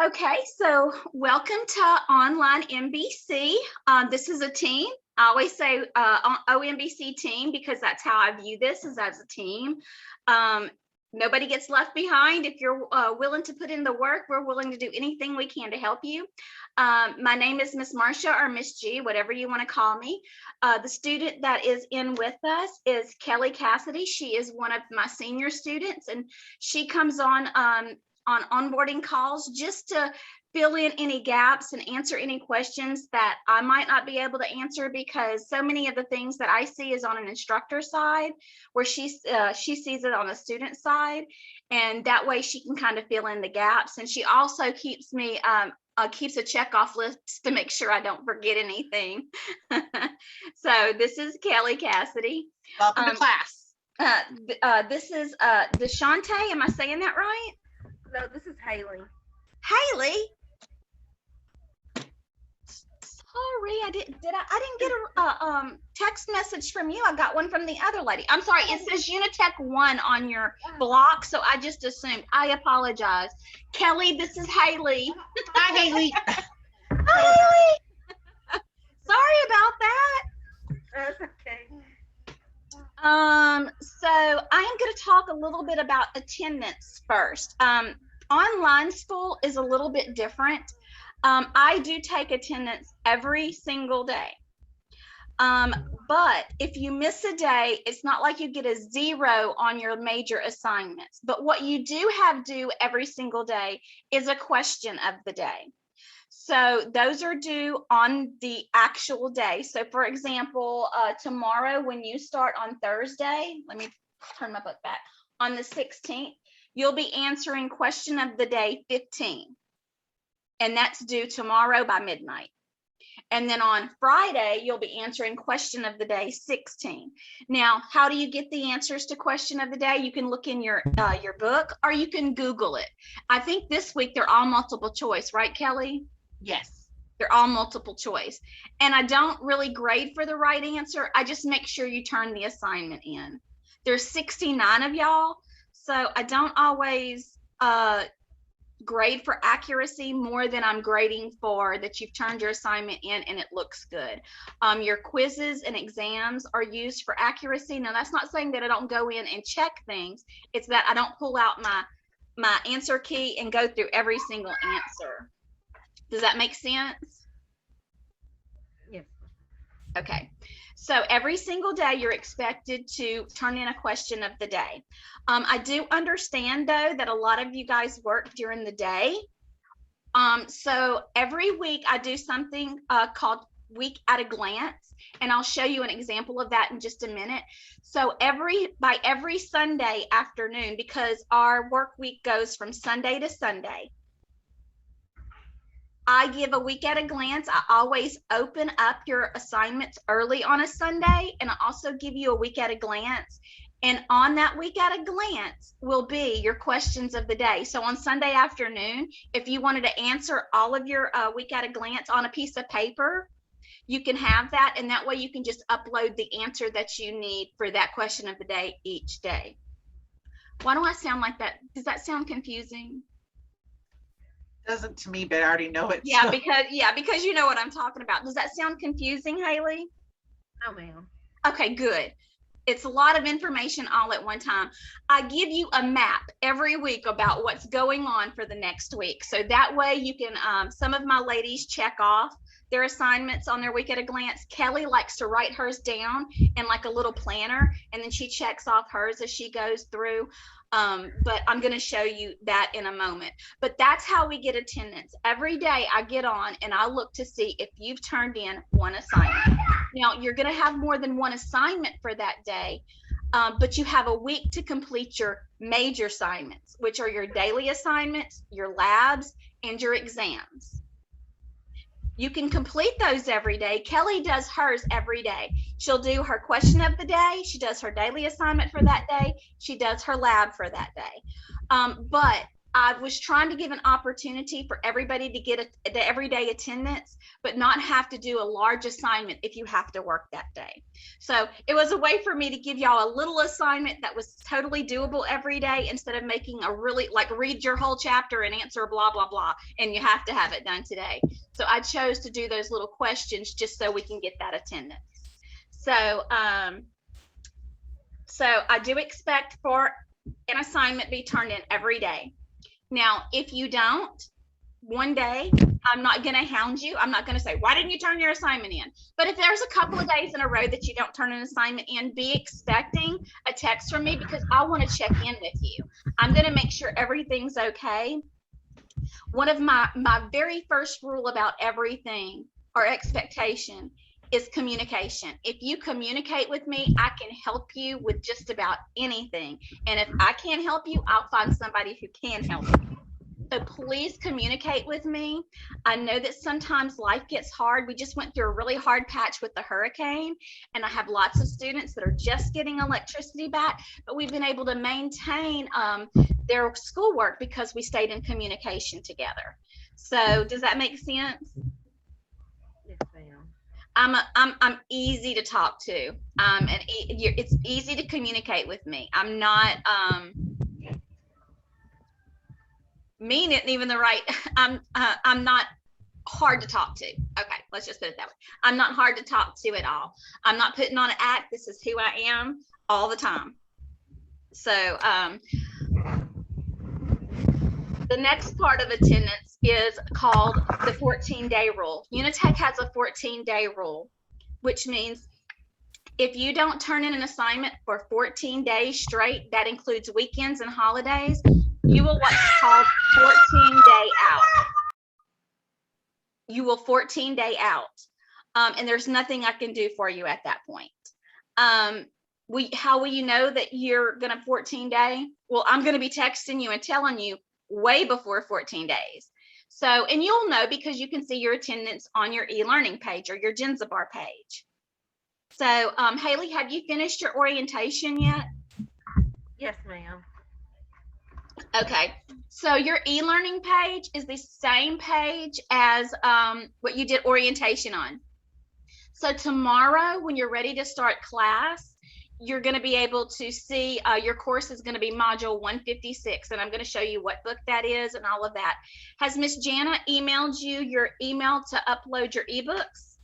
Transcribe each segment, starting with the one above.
Okay, so welcome to Online MBC. This is a team. I always say OMBC team because that's how I view this, is as a team. Nobody gets left behind. If you're willing to put in the work, we're willing to do anything we can to help you. My name is Miss Marcia or Miss G, whatever you want to call me. The student that is in with us is Kelly Cassidy. She is one of my senior students, and she comes on onboarding calls just to fill in any gaps and answer any questions that I might not be able to answer, because so many of the things that I see is on an instructor side, where she sees it on a student side, and that way she can kind of fill in the gaps. And she also keeps me keeps a checkoff list to make sure I don't forget anything. So this is Kelly Cassidy. Welcome to class. This is Deshante. Am I saying that right? No, this is Haley. Haley? Sorry, I didn't get a text message from you. I got one from the other lady. I'm sorry, it says Unitech 1 on your block, so I just assumed. I apologize. Kelly, this is Haley. Hi, Haley. Hi, Haley. Sorry about that. That's okay. So I am going to talk a little bit about attendance first. Online school is a little bit different. I do take attendance every single day. But if you miss a day, it's not like you get a 0 on your major assignments. But what you do have due every single day is a question of the day. So those are due on the actual day. So for example, tomorrow when you start on Thursday, let me turn my book back, on the 16th, you'll be answering question of the day 15. And that's due tomorrow by midnight. And then on Friday, you'll be answering question of the day 16. Now, how do you get the answers to question of the day? You can look in your book, or you can Google it. I think this week they're all multiple choice, right, Kelly? Yes. They're all multiple choice. And I don't really grade for the right answer. I just make sure you turn the assignment in. There's 69 of y'all, so I don't always grade for accuracy more than I'm grading for that you've turned your assignment in and it looks good. Your quizzes and exams are used for accuracy. Now, that's not saying that I don't go in and check things. It's that I don't pull out my answer key and go through every single answer. Does that make sense? Yes. Okay. So every single day you're expected to turn in a question of the day. I do understand though that a lot of you guys work during the day. So every week I do something called Week at a Glance, and I'll show you an example of that in just a minute. So by every Sunday afternoon, because our work week goes from Sunday to Sunday, I give a week at a glance. I always open up your assignments early on a Sunday, and I also give you a week at a glance. And on that week at a glance will be your questions of the day. So on Sunday afternoon, if you wanted to answer all of your week at a glance on a piece of paper, you can have that. And that way you can just upload the answer that you need for that question of the day each day. Why do I sound like that? Does that sound confusing? Doesn't to me, but I already know it. Yeah, so. because you know what I'm talking about. Does that sound confusing, Haley? No, ma'am. Okay, good. It's a lot of information all at one time. I give you a map every week about what's going on for the next week. So that way you can, some of my ladies check off their assignments on their week at a glance. Kelly likes to write hers down in like a little planner, and then she checks off hers as she goes through. But I'm going to show you that in a moment. But that's how we get attendance. Every day I get on and I look to see if you've turned in one assignment. Now, you're going to have more than one assignment for that day, but you have a week to complete your major assignments, which are your daily assignments, your labs, and your exams. You can complete those every day. Kelly does hers every day. She'll do her question of the day. She does her daily assignment for that day. She does her lab for that day. But I was trying to give an opportunity for everybody to get the everyday attendance, but not have to do a large assignment if you have to work that day. So it was a way for me to give y'all a little assignment that was totally doable every day, instead of making a really, like, read your whole chapter and answer blah, blah, blah, and you have to have it done today. So I chose to do those little questions just so we can get that attendance. So, so I do expect for an assignment be turned in every day. Now, if you don't, one day, I'm not going to hound you. I'm not going to say, why didn't you turn your assignment in? But if there's a couple of days in a row that you don't turn an assignment in, be expecting a text from me, because I want to check in with you. I'm going to make sure everything's okay. One of my very first rule about everything, or expectation, is communication. If you communicate with me, I can help you with just about anything. And if I can't help you, I'll find somebody who can help you. So please communicate with me. I know that sometimes life gets hard. We just went through a really hard patch with the hurricane, and I have lots of students that are just getting electricity back, but we've been able to maintain their schoolwork because we stayed in communication together. So does that make sense? Yes, ma'am. I'm easy to talk to, and it's easy to communicate with me. I'm not mean isn't even the right. I'm not hard to talk to. Okay, let's just put it that way. I'm not hard to talk to at all. I'm not putting on an act. This is who I am all the time. So the next part of attendance is called the 14-day rule. Unitech has a 14-day rule, which means if you don't turn in an assignment for 14 days straight, that includes weekends and holidays, you will what's called 14-day out. You will 14-day out. And there's nothing I can do for you at that point. How will you know that you're gonna 14-day? Well, I'm gonna be texting you and telling you way before 14 days. So, and you'll know because you can see your attendance on your e-learning page or your Genzabar page. So, Haley, have you finished your orientation yet? Yes, ma'am. Okay, so your e-learning page is the same page as what you did orientation on. So tomorrow, when you're ready to start class, you're going to be able to see your course is going to be module 156, and I'm going to show you what book that is and all of that. Has Miss Jana emailed you your email to upload your ebooks?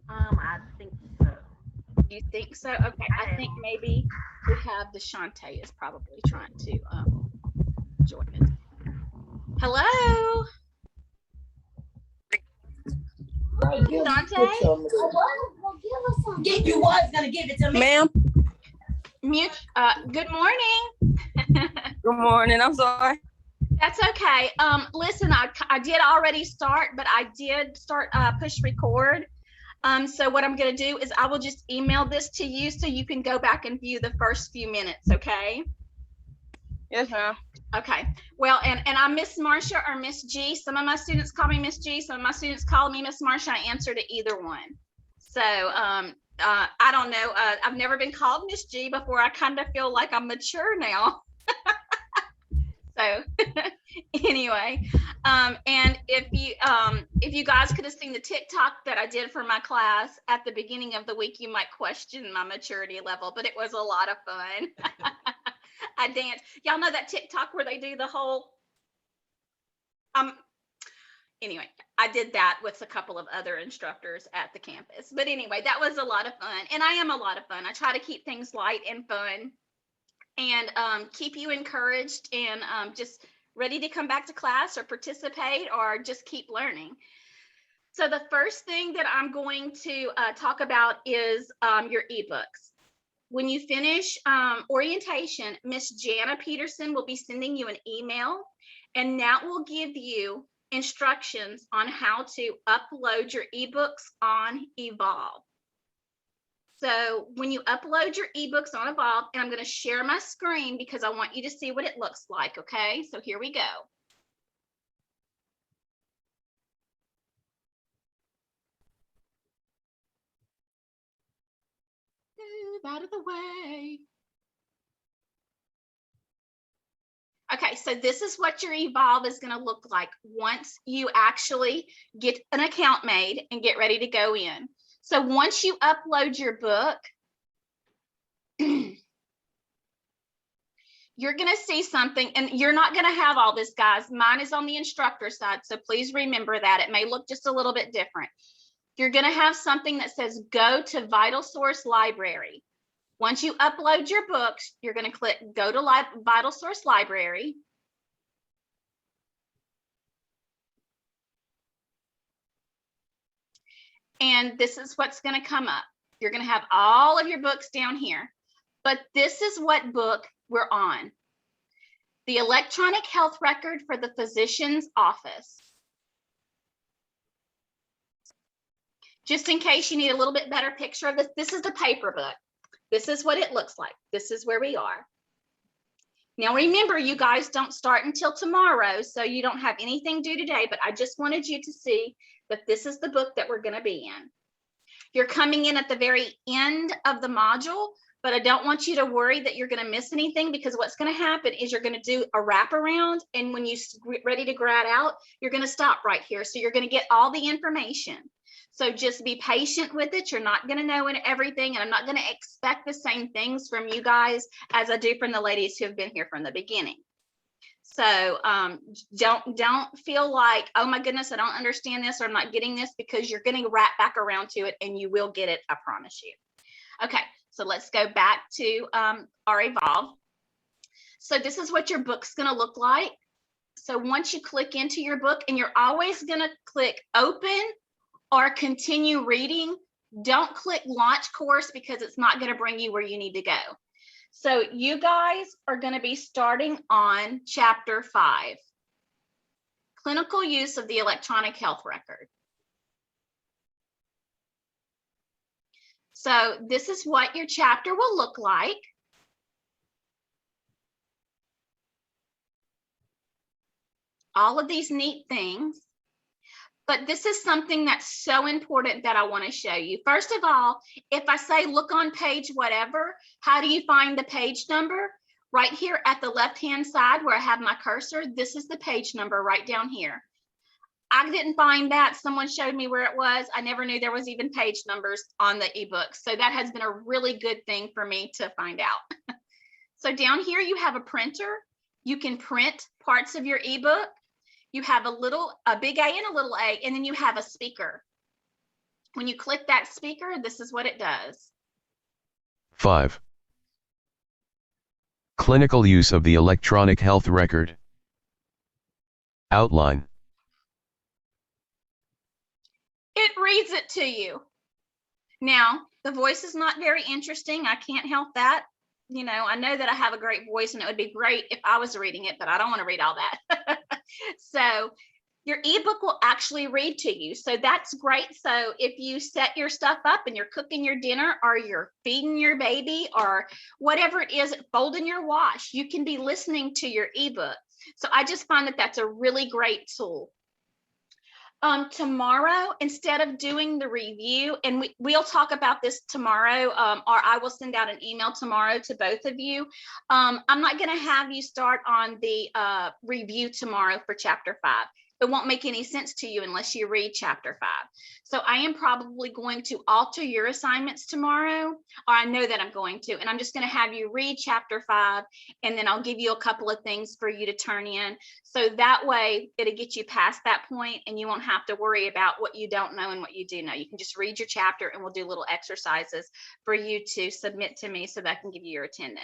I think so. You think so? Okay, I think maybe we have Deshante is probably trying to join us. Hello? Dante? You was gonna give it to me. Ma'am. Mute. Good morning. Good morning. I'm sorry. That's okay. Listen, I did already start, but I did start push record. So what I'm going to do is I will just email this to you so you can go back and view the first few minutes, okay? Yes, ma'am. Okay. Well, and I'm Miss Marsha or Miss G. Some of my students call me Miss G. Some of my students call me Miss Marsha. I answer to either one. So I don't know. I've never been called Miss G before. I kind of feel like I'm mature now. So anyway, and if you guys could have seen the TikTok that I did for my class at the beginning of the week, you might question my maturity level, but it was a lot of fun. I danced. Y'all know that TikTok where they do the whole, anyway, I did that with a couple of other instructors at the campus. But anyway, that was a lot of fun. And I am a lot of fun. I try to keep things light and fun and keep you encouraged and just ready to come back to class or participate or just keep learning. So the first thing that I'm going to talk about is your ebooks. When you finish orientation, Miss Jana Peterson will be sending you an email, and that will give you instructions on how to upload your ebooks on Evolve. So when you upload your ebooks on Evolve, and I'm going to share my screen because I want you to see what it looks like, okay? So here we go. Move out of the way. Okay, so So this is what your evolve is going to look like once you actually get an account made and get ready to go in. So once you upload your book, you're going to see something, and you're not going to have all this, guys. Mine is on the instructor side, so please remember that. It may look just a little bit different. You're going to have something that says go to Vital Source Library. Once you upload your books, you're going to click go to Vital Source Library. And this is what's going to come up. You're going to have all of your books down here, but this is what book we're on. The electronic health record for the physician's office. Just in case you need a little bit better picture of this, this is the paper book. This is what it looks like. This is where we are. Now remember, you guys don't start until tomorrow, so you don't have anything due today, but I just wanted you to see that this is the book that we're going to be in. You're coming in at the very end of the module, but I don't want you to worry that you're going to miss anything, because what's going to happen is you're going to do a wraparound, and when you're ready to grad out, you're going to stop right here. So you're going to get all the information. So just be patient with it. You're not going to know everything, and I'm not going to expect the same things from you guys as I do from the ladies who have been here from the beginning. So don't feel like, oh my goodness, I don't understand this, or I'm not getting this, because you're going to wrap back around to it and you will get it, I promise you. Okay, so let's go back to our evolve. So this is what your book's going to look like. So once you click into your book, and you're always going to click open or continue reading, don't click launch course, because it's not going to bring you where you need to go. So you guys are going to be starting on chapter 5, clinical use of the electronic health record. So this is what your chapter will look like. All of these neat things. But this is something that's so important that I want to show you. First of all, if I say look on page whatever, how do you find the page number? Right here at the left-hand side where I have my cursor, this is the page number right down here. I didn't find that. Someone showed me where it was. I never knew there was even page numbers on the ebook. So that has been a really good thing for me to find out. So down here you have a printer. You can print parts of your ebook. You have a big A and a little a, and then you have a speaker. When you click that speaker, this is what it does. 5. Clinical use of the electronic health record. Outline. It reads it to you. Now, the voice is not very interesting. I can't help that. You know, I know that I have a great voice, and it would be great if I was reading it, but I don't want to read all that. So your ebook will actually read to you. So that's great. So if you set your stuff up and you're cooking your dinner, or you're feeding your baby, or whatever it is, folding your wash, you can be listening to your ebook. So I just find that that's a really great tool. Tomorrow, instead of doing the review, and we'll talk about this tomorrow, or I will send out an email tomorrow to both of you. I'm not going to have you start on the review tomorrow for chapter 5. It won't make any sense to you unless you read chapter 5. So I am probably going to alter your assignments tomorrow, or I know that I'm going to, and I'm just going to have you read chapter 5, and then I'll give you a couple of things for you to turn in. So that way it'll get you past that point, and you won't have to worry about what you don't know and what you do know. You can just read your chapter, and we'll do little exercises for you to submit to me so that I can give you your attendance.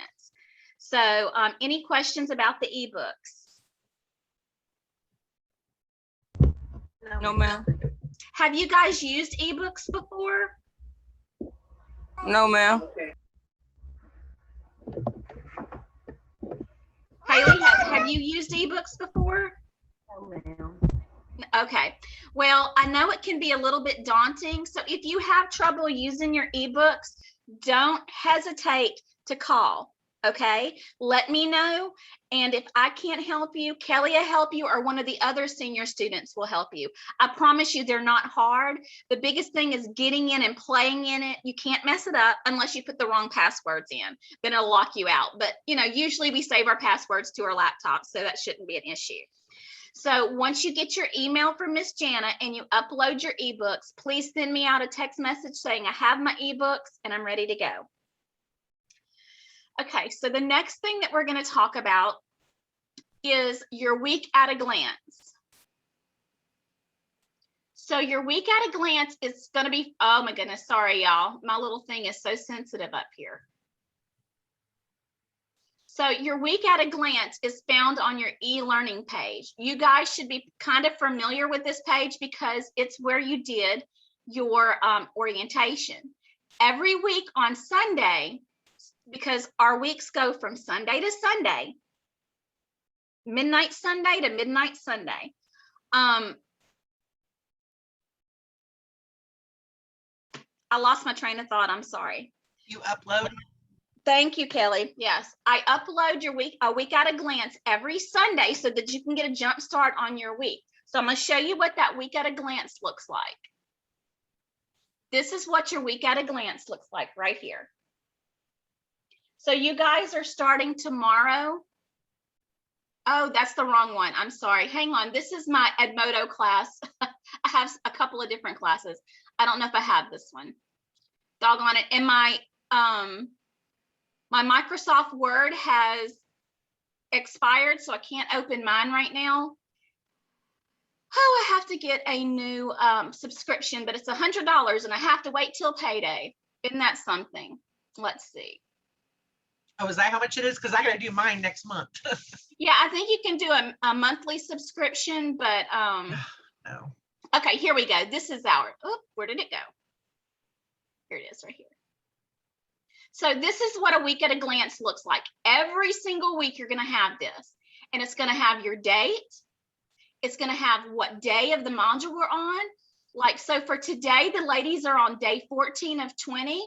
So any questions about the ebooks? No, ma'am. Have you guys used ebooks before? No, ma'am. Haley, have you used ebooks before? No, ma'am. Okay, well, I know it can be a little bit daunting. So if you have trouble using your ebooks, don't hesitate to call. Okay, let me know. And if I can't help you, Kelly will help you, or one of the other senior students will help you. I promise you they're not hard. The biggest thing is getting in and playing in it. You can't mess it up unless you put the wrong passwords in, then it'll lock you out. But you know, usually we save our passwords to our laptops, so that shouldn't be an issue. So once you get your email from Miss Jana and you upload your ebooks, please send me out a text message saying I have my ebooks and I'm ready to go. Okay, so the next thing that we're going to talk about is your week at a glance. So your week at a glance is going to be, oh my goodness, sorry y'all, my little thing is so sensitive up here. So your week at a glance is found on your e-learning page. You guys should be kind of familiar with this page because it's where you did your orientation. Every week on Sunday, because our weeks go from Sunday to Sunday, midnight Sunday to midnight Sunday. I lost my train of thought. I'm sorry. You upload? Thank you, Kelly. Yes, I upload a week at a glance every Sunday so that you can get a jump start on your week. So I'm going to show you what that week at a glance looks like. This is what your week at a glance looks like right here. So you guys are starting tomorrow. Oh, that's the wrong one. I'm sorry. Hang on. This is my Edmodo class. I have a couple of different classes. I don't know if I have this one. Doggone it. And my Microsoft Word has expired, so I can't open mine right now. Oh, I have to get a new subscription, but it's $100 and I have to wait till payday. Isn't that something? Let's see. Oh, is that how much it is? Because I gotta do mine next month. Yeah, I think you can do a monthly subscription, but No. okay, here we go. This is our, oh, where did it go? Here it is right here. So this is what a week at a glance looks like. Every single week you're gonna have this, and it's gonna have your date. It's gonna have what day of the module we're on. Like, so for today, the ladies are on day 14 of 20.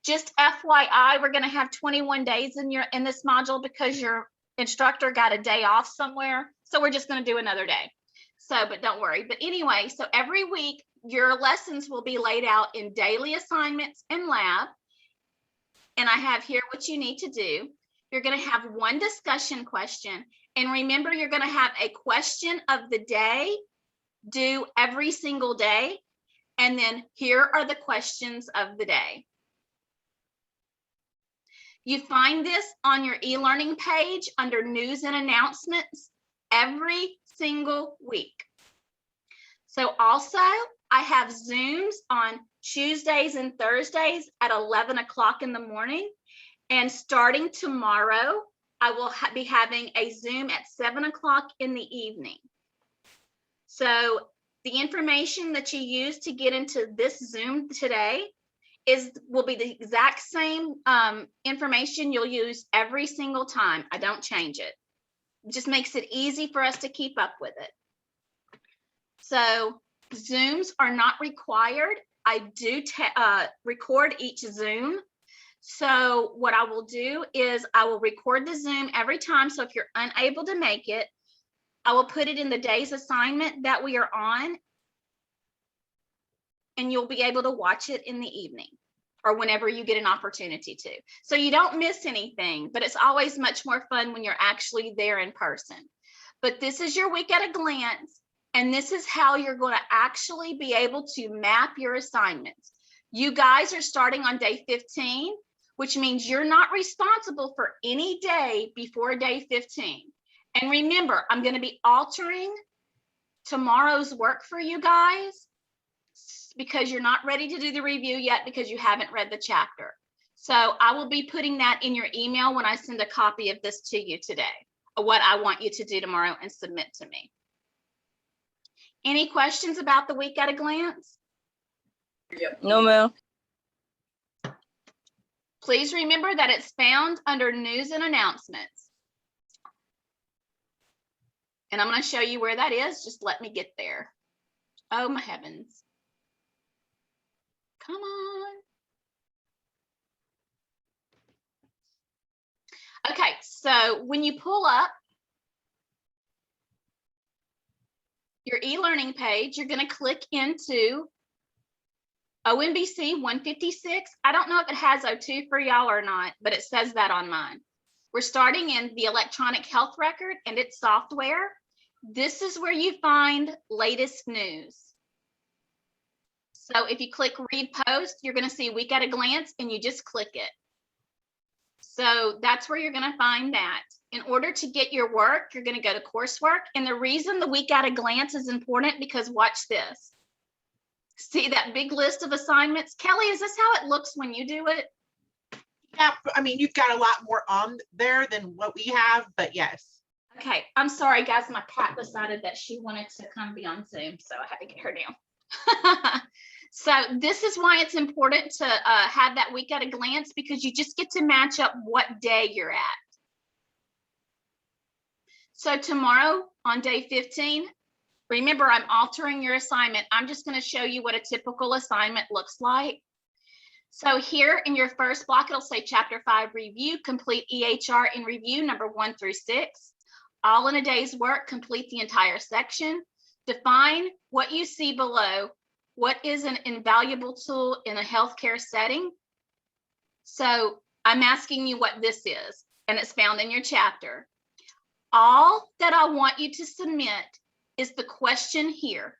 Just FYI, we're going to have 21 days in this module because your instructor got a day off somewhere. So we're just going to do another day. So, but don't worry. But anyway, so every week your lessons will be laid out in daily assignments and lab. And I have here what you need to do. You're going to have one discussion question. And remember, you're going to have a question of the day due every single day. And then here are the questions of the day. You find this on your e-learning page under news and announcements every single week. So also, I have Zooms on Tuesdays and Thursdays at 11 o'clock in the morning. And starting tomorrow, I will be having a Zoom at 7 o'clock in the evening. So the information that you use to get into this Zoom today will be the exact same information you'll use every single time. I don't change it. It just makes it easy for us to keep up with it. So Zooms are not required. I do record each Zoom. So what I will do is I will record the Zoom every time. So if you're unable to make it, I will put it in the day's assignment that we are on, and you'll be able to watch it in the evening or whenever you get an opportunity to. So you don't miss anything, but it's always much more fun when you're actually there in person. But this is your week at a glance, and this is how you're going to actually be able to map your assignments. You guys are starting on day 15, which means you're not responsible for any day before day 15. And remember, I'm going to be altering tomorrow's work for you guys because you're not ready to do the review yet because you haven't read the chapter. So I will be putting that in your email when I send a copy of this to you today, of what I want you to do tomorrow and submit to me. Any questions about the week at a glance? No, ma'am. Please remember that it's found under news and announcements. And I'm going to show you where that is. Just let me get there. Oh, my heavens. Come on. Okay, so when you pull up your e-learning page, you're going to click into ONBC 156. I don't know if it has O2 for y'all or not, but it says that on mine. We're starting in the electronic health record and its software. This is where you find latest news. So if you click read post, you're going to see week at a glance and you just click it. So that's where you're going to find that. In order to get your work, you're going to go to coursework. And the reason the week at a glance is important because watch this. See that big list of assignments? Kelly, is this how it looks when you do it? Yeah, I mean, you've got a lot more on there than what we have, but yes. Okay, I'm sorry, guys. My cat decided that she wanted to come be on Zoom, so I had to get her down. So this is why it's important to have that week at a glance, because you just get to match up what day you're at. So tomorrow on day 15, remember, I'm altering your assignment. I'm just going to show you what a typical assignment looks like. So here in your first block, it'll say Chapter 5 review, complete EHR in review, number 1 through 6. All in a day's work, complete the entire section. Define what you see below. What is an invaluable tool in a healthcare setting? So I'm asking you what this is, and it's found in your chapter. All that I want you to submit is the question here.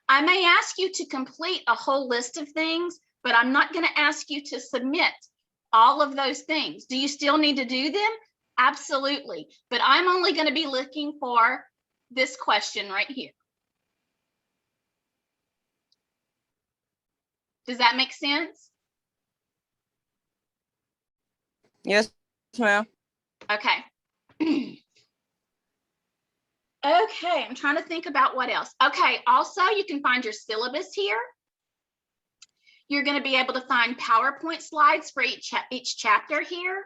I may ask you to complete a whole list of things, but I'm not going to ask you to submit all of those things. Do you still need to do them? Absolutely. But I'm only going to be looking for this question right here. Does that make sense? Yes, ma'am. Okay. Okay, I'm trying to think about what else. Okay, also you can find your syllabus here. You're going to be able to find PowerPoint slides for each chapter here.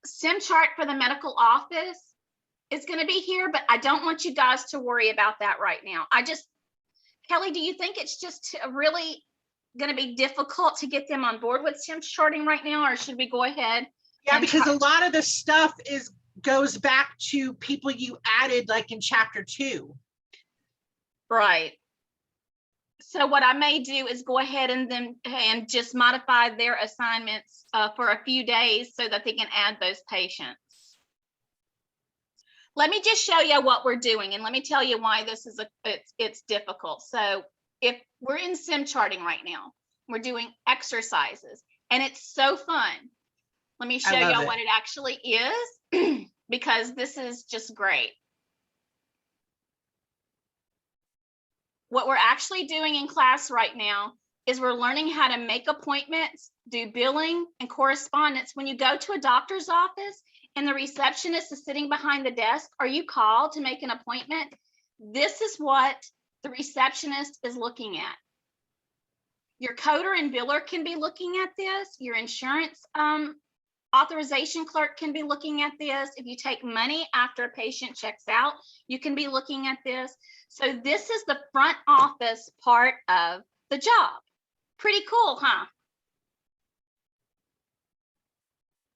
Sim chart for the medical office is going to be here, but I don't want you guys to worry about that right now. Kelly, do you think it's just really going to be difficult to get them on board with sim charting right now, or should we go ahead? Yeah, because a lot of the stuff goes back to people you added like in chapter 2. Right. So what I may do is go ahead and just modify their assignments for a few days so that they can add those patients. Let me just show you what we're doing, and let me tell you why this is it's difficult. So if we're in sim charting right now, we're doing exercises, and it's so fun. Let me show you what it actually is, because this is just great. What we're actually doing in class right now is we're learning how to make appointments, do billing and correspondence. When you go to a doctor's office and the receptionist is sitting behind the desk, or you call to make an appointment, this is what the receptionist is looking at. Your coder and biller can be looking at this. Your insurance authorization clerk can be looking at this. If you take money after a patient checks out, you can be looking at this. So this is the front office part of the job. Pretty cool, huh?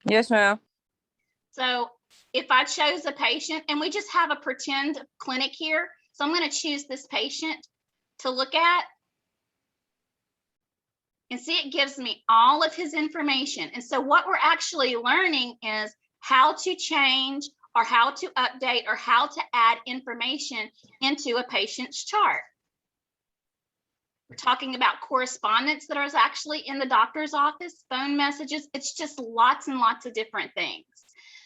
Yes, ma'am. So if I chose a patient, and we just have a pretend clinic here, so I'm going to choose this patient to look at. And see, it gives me all of his information. And so what we're actually learning is how to change, or how to update, or how to add information into a patient's chart. We're talking about correspondence that is actually in the doctor's office, phone messages. It's just lots and lots of different things.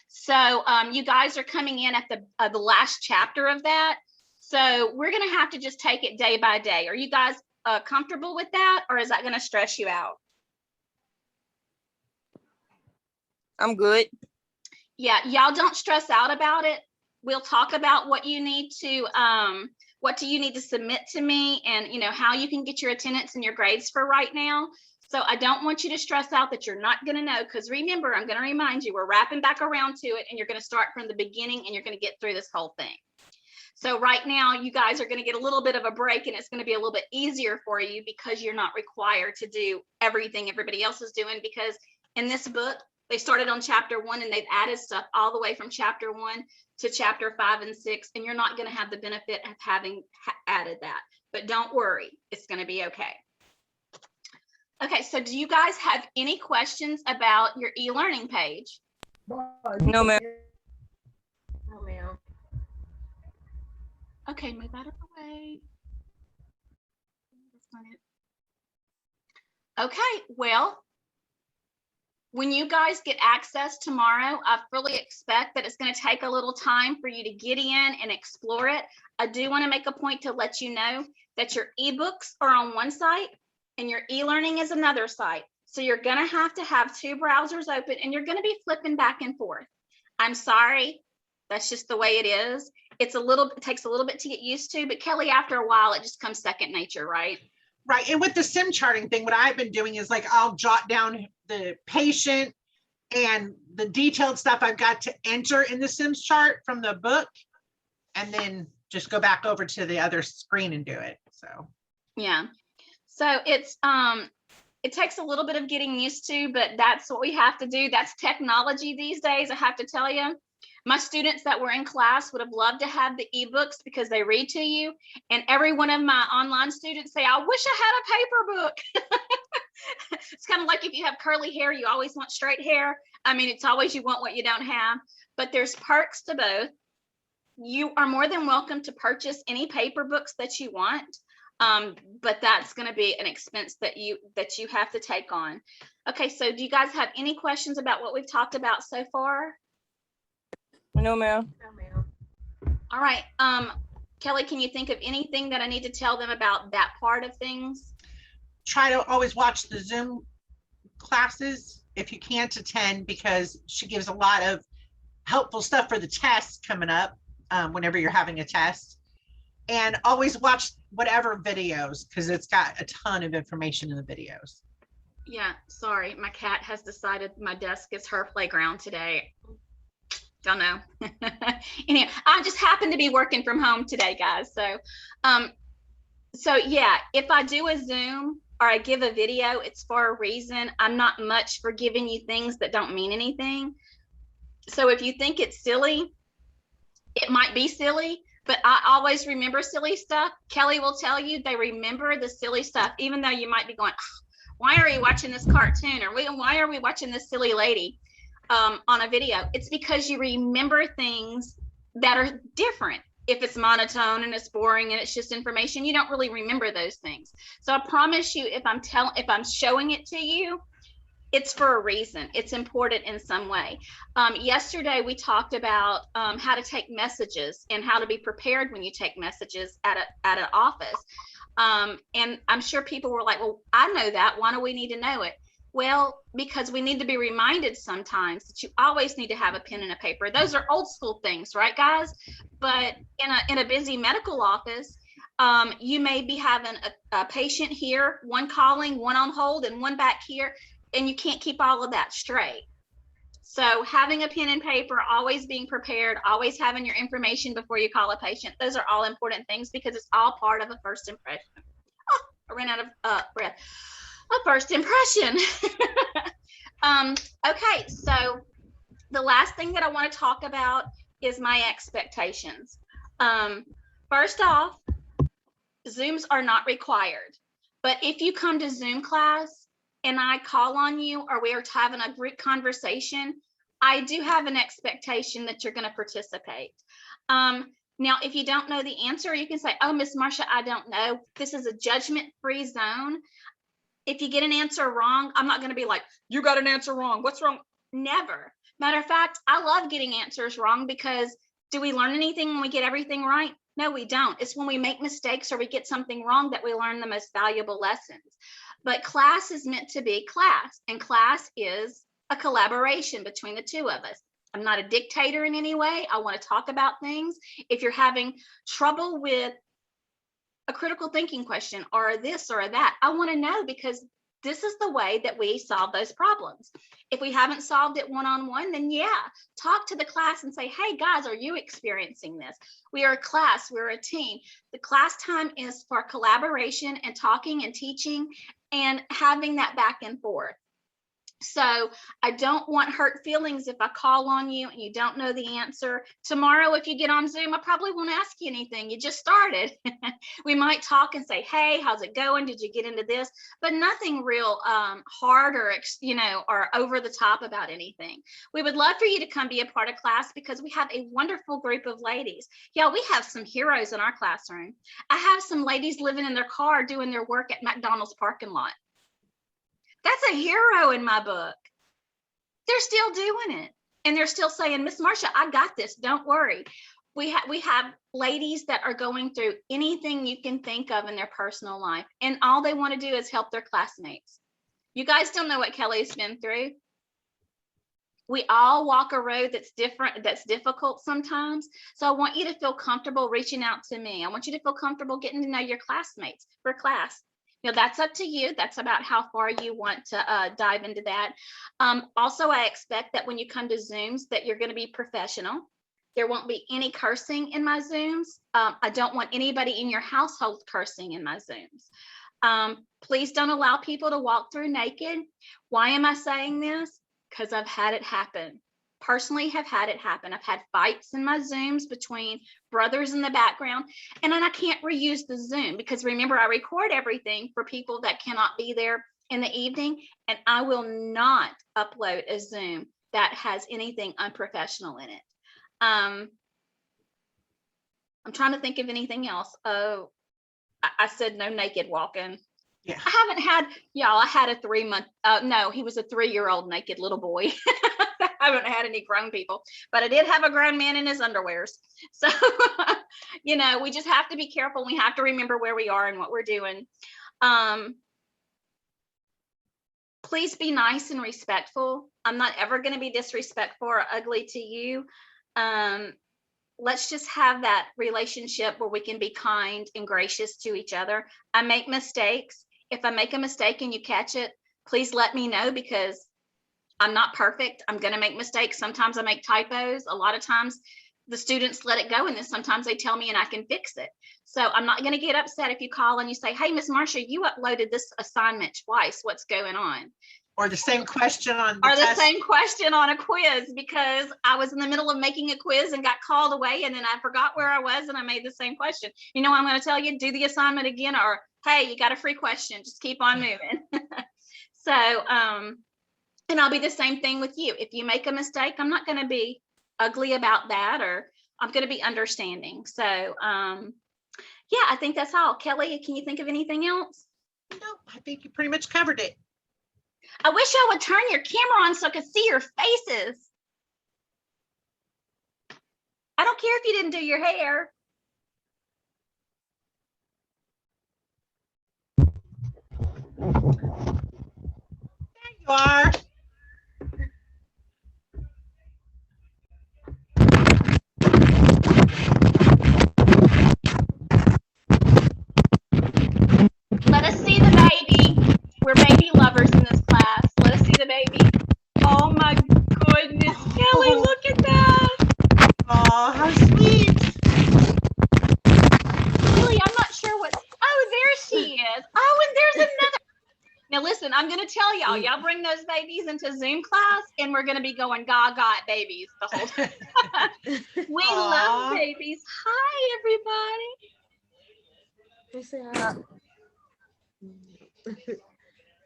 So you guys are coming in at the last chapter of that. So we're going to have to just take it day by day. Are you guys comfortable with that, or is that going to stress you out? I'm good. Yeah, y'all don't stress out about it. We'll talk about what you need to what do you need to submit to me, and how you can get your attendance and your grades for right now. So I don't want you to stress out that you're not going to know, because remember, I'm going to remind you, we're wrapping back around to it, and you're going to start from the beginning, and you're going to get through this whole thing. So right now, you guys are going to get a little bit of a break, and it's going to be a little bit easier for you because you're not required to do everything everybody else is doing, because in this book, they started on chapter 1 and they've added stuff all the way from chapter 1 to chapter 5 and 6, and you're not going to have the benefit of having added that. But don't worry, it's going to be okay. Okay, so do you guys have any questions about your e-learning page? No, ma'am. No, ma'am. Okay, move out of the way. That's not it. Okay, well, when you guys get access tomorrow, I fully expect that it's going to take a little time for you to get in and explore it. I do want to make a point to let you know that your ebooks are on one site and your e-learning is another site. So you're going to have 2 browsers open, and you're going to be flipping back and forth. I'm sorry, that's just the way it is. It takes a little bit to get used to, but Kelly, after a while, it just comes second nature, right? Right. And with the sim charting thing, what I've been doing is like, I'll jot down the patient and the detailed stuff I've got to enter in the Sims chart from the book, and then just go back over to the other screen and do it. So, yeah. So it takes a little bit of getting used to, but that's what we have to do. That's technology these days, I have to tell you. My students that were in class would have loved to have the ebooks because they read to you. And every one of my online students say, I wish I had a paper book. It's kind of like if you have curly hair, you always want straight hair. I mean, it's always you want what you don't have, but there's perks to both. You are more than welcome to purchase any paper books that you want. But that's going to be an expense that you have to take on. Okay, so do you guys have any questions about what we've talked about so far? No, ma'am. No, ma'am. All right. Kelly, can you think of anything that I need to tell them about that part of things? try to always watch the Zoom classes if you can't attend, because she gives a lot of helpful stuff for the tests coming up whenever you're having a test. And always watch whatever videos, because it's got a ton of information in the videos. Yeah, sorry, my cat has decided my desk is her playground today. Don't know. Anyway, I just happen to be working from home today, guys. So yeah, if I do a Zoom or I give a video, it's for a reason. I'm not much for giving you things that don't mean anything. So if you think it's silly, it might be silly, but I always remember silly stuff. Kelly will tell you they remember the silly stuff, even though you might be going, why are you watching this cartoon? Or why are we watching this silly lady on a video? It's because you remember things that are different. If it's monotone and it's boring and it's just information, you don't really remember those things. So I promise you, if I'm showing it to you, it's for a reason. It's important in some way. Yesterday, we talked about how to take messages and how to be prepared when you take messages at an office. And I'm sure people were like, well, I know that. Why do we need to know it? Well, because we need to be reminded sometimes that you always need to have a pen and a paper. Those are old school things, right, guys? But in a busy medical office, you may be having a patient here, one calling, one on hold, and one back here, and you can't keep all of that straight. So having a pen and paper, always being prepared, always having your information before you call a patient, those are all important things because it's all part of a first impression. Oh, I ran out of breath. A first impression. Okay, so the last thing that I want to talk about is my expectations. First off, Zooms are not required, but if you come to Zoom class and I call on you or we are having a group conversation, I do have an expectation that you're going to participate. Now, if you don't know the answer, you can say, oh, Miss Marcia, I don't know. This is a judgment-free zone. If you get an answer wrong, I'm not going to be like, you got an answer wrong. What's wrong? Never. Matter of fact, I love getting answers wrong because do we learn anything when we get everything right? No, we don't. It's when we make mistakes or we get something wrong that we learn the most valuable lessons. But class is meant to be class, and class is a collaboration between the two of us. I'm not a dictator in any way. I want to talk about things. If you're having trouble with a critical thinking question or this or that, I want to know because this is the way that we solve those problems. If we haven't solved it one-on-one, then yeah, talk to the class and say, hey guys, are you experiencing this? We are a class, we're a team. The class time is for collaboration and talking and teaching and having that back and forth. So I don't want hurt feelings if I call on you and you don't know the answer. Tomorrow, if you get on Zoom, I probably won't ask you anything. You just started. We might talk and say, hey, how's it going? Did you get into this? But nothing real hard or, or over the top about anything. We would love for you to come be a part of class because we have a wonderful group of ladies. Yeah, we have some heroes in our classroom. I have some ladies living in their car doing their work at McDonald's parking lot. That's a hero in my book. They're still doing it. And they're still saying, Miss Marcia, I got this. Don't worry. We have ladies that are going through anything you can think of in their personal life. And all they want to do is help their classmates. You guys don't know what Kelly's been through. We all walk a road that's different, that's difficult sometimes. So I want you to feel comfortable reaching out to me. I want you to feel comfortable getting to know your classmates for class. That's up to you. That's about how far you want to dive into that. Also, I expect that when you come to Zooms that you're going to be professional. There won't be any cursing in my Zooms. I don't want anybody in your household cursing in my Zooms. Please don't allow people to walk through naked. Why am I saying this? Because I've had it happen. Personally have had it happen. I've had fights in my Zooms between brothers in the background, and then I can't reuse the Zoom because remember, I record everything for people that cannot be there in the evening, and I will not upload a Zoom that has anything unprofessional in it. I'm trying to think of anything else. Oh, I said no naked walking. Yeah. I haven't had, y'all, I had a 3-month, no, he was a 3-year-old naked little boy. I haven't had any grown people, but I did have a grown man in his underwears. So, we just have to be careful. We have to remember where we are and what we're doing. Please be nice and respectful. I'm not ever going to be disrespectful or ugly to you. Let's just have that relationship where we can be kind and gracious to each other. I make mistakes. If I make a mistake and you catch it, please let me know because I'm not perfect. I'm going to make mistakes. Sometimes I make typos. A lot of times the students let it go and then sometimes they tell me and I can fix it. So I'm not going to get upset if you call and you say, hey, Miss Marcia, you uploaded this assignment twice. What's going on? Or the same question on the test. Same question on a quiz because I was in the middle of making a quiz and got called away and then I forgot where I was and I made the same question. I'm going to tell you, do the assignment again, or hey, you got a free question. Just keep on moving. So, and I'll be the same thing with you. If you make a mistake, I'm not going to be ugly about that, or I'm going to be understanding. So, yeah, I think that's all. Kelly, can you think of anything else? No, I think you pretty much covered it. I wish I would turn your camera on so I could see your faces. I don't care if you didn't do your hair. There you are. Let us see the baby. We're baby lovers in this class. Let us see the baby. Oh my goodness, Kelly, look at that. Oh, how sweet. Really, I'm not sure what. Oh, there she is. Oh, and there's another. Now listen, I'm going to tell y'all bring those babies into Zoom class and we're going to be going gaga at babies the whole time. We love babies. Hi, everybody.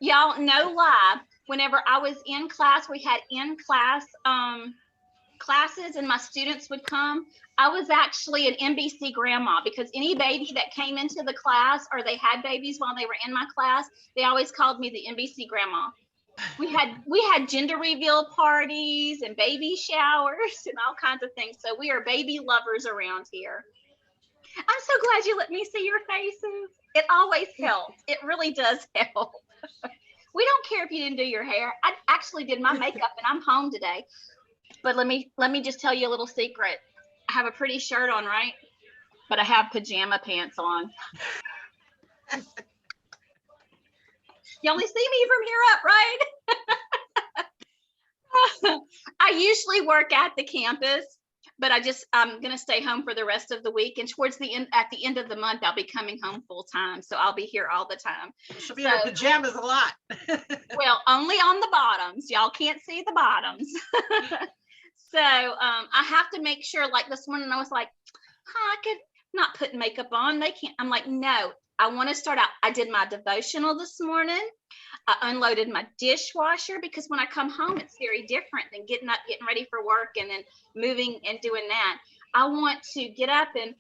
Y'all, no lie. Whenever I was in class, we had in-class classes and my students would come. I was actually an NBC grandma because any baby that came into the class or they had babies while they were in my class, they always called me the NBC grandma. We had gender reveal parties and baby showers and all kinds of things. So we are baby lovers around here. I'm so glad you let me see your faces. It always helps. It really does help. We don't care if you didn't do your hair. I actually did my makeup and I'm home today. But let me just tell you a little secret. I have a pretty shirt on, right? But I have pajama pants on. You only see me from here up, right? I usually work at the campus, but I'm going to stay home for the rest of the week. And towards the end, at the end of the month, I'll be coming home full time. So I'll be here all the time. She'll be in her pajamas a lot. Well, only on the bottoms. Y'all can't see the bottoms. So I have to make sure, like this morning, I was like, I could not put makeup on. They can't. I'm like, no, I want to start out. I did my devotional this morning. I unloaded my dishwasher because when I come home, it's very different than getting up, getting ready for work, and then moving and doing that. I want to get up and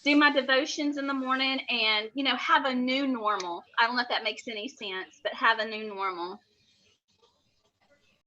do my devotions in the morning and, have a new normal. I don't know if that makes any sense, but have a new normal.